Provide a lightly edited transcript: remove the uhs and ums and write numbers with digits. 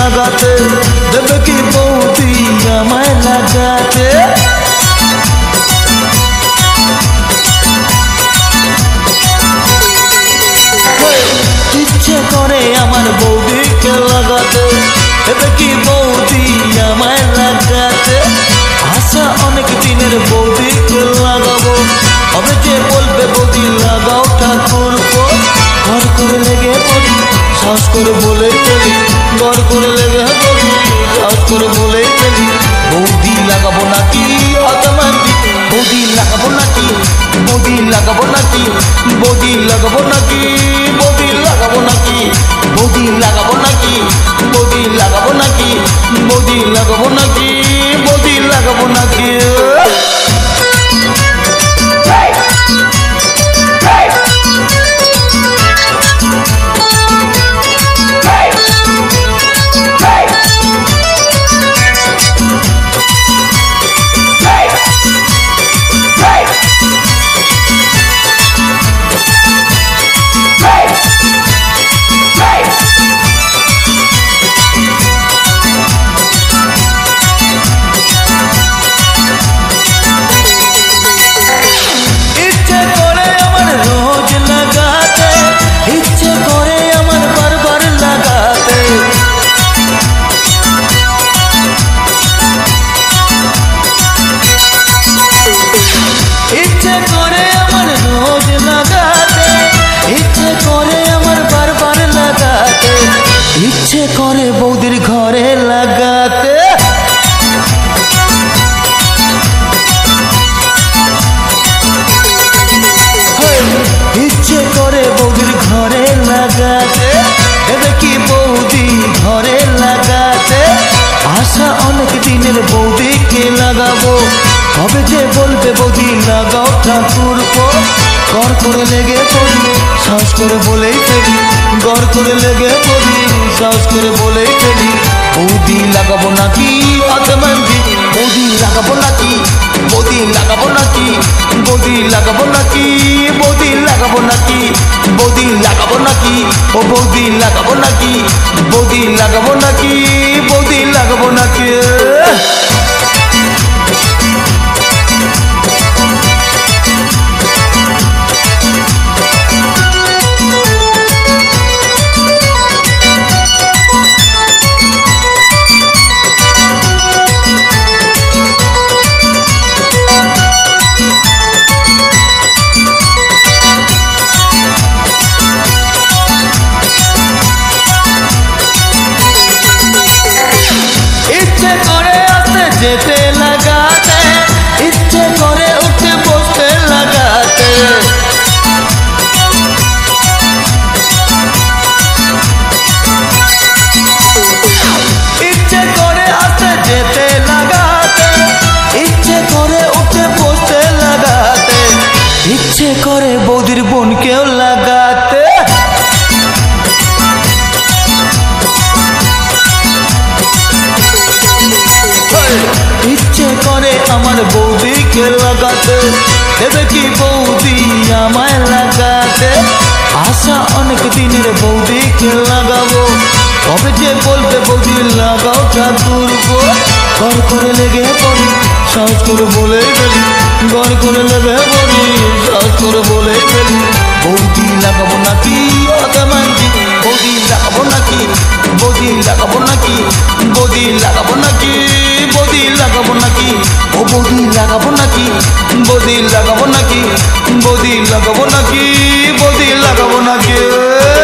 লাগাতে দেবে কি বৌদি আমায় লাগাতে ইচ্ছে করে আমার বৌদিকে লাগাতে দেবে কি বৌদি আমায় লাগাতে আশা অনেক দিনের বৌদিকে লাগাবো হবে যে বলবে বৌদি লাগাও ঠাকুর ঘর করে লেগে পড়ি সাহস করে বলেই ফেলি ঘর করে লেগে পড়ি সাহস করে বলেই ফেলি বৌদি লাগাবো নাকি অতমান্তি বৌদি লাগাবো নাকি বৌদি লাগাবো নাকি বৌদি লাগাবো নাকি বৌদি লাগাবো নাকি বৌদি লাগাবো নাকি বৌদি লাগাবো নাকি বৌদি লাগাবো নাকি বৌদি লাগাবো নাকি ইচ্ছে করে বৌদির ঘরে লাগাতে ইচ্ছে করে বৌদির ঘরে লাগাতে দেবে কি বৌদি ঘরে লাগাতে আশা অনেক দিনের বৌদিকে লাগাবো কবে যে বলবে বৌদি লাগাও ঠাকুর ঘর করে লেগে পড়ি সাহস করে বলেই ফেলি ঘর করে লেগে পড়ি সাহস করে বলেই ফেলি বৌদি লাগাবো নাকি অতমান্তি বৌদি লাগাবো নাকি বৌদি লাগাবো নাকি বৌদি লাগাবো নাকি বৌদি লাগাবো নাকি বৌদি লাগাবো নাকি ও বৌদি লাগাবো নাকি বৌদি লাগাবো নাকি বৌদি লাগাবো নাকি যেতে লাগাতে ইচ্ছে করে উঠে বসতে লাগাতে ইচ্ছে করে আসতে যেতে লাগাতে ইচ্ছে করে উঠে বসতে লাগাতে ইচ্ছে করে বৌদির বোনকেও লাগাতে ইচ্ছে করে আমার বৌদিকে লাগাতে দেবে কি বৌদি আমায় লাগাতে আশা অনেক দিনের বৌদিকে লাগাবো কবে যে বলবে বৌদি লাগাও ঠাকুর ঘর করে লেগে পড়ি সাহস করে বলেই ফেলি ঘর করে লেগে পড়ি সাহস করে বলেই ফেলি বৌদি লাগাবো নাকি অতমান্তি বৌদি লাগাবো নাকি বৌদি লাগাবো নাকি বৌদি লাগাবো নাকি বৌদি লাগাবো নাকি ও বৌদি লাগাবো নাকি বৌদি লাগাবো নাকি বৌদি লাগাবো নাকি বৌদি লাগাবো নাকি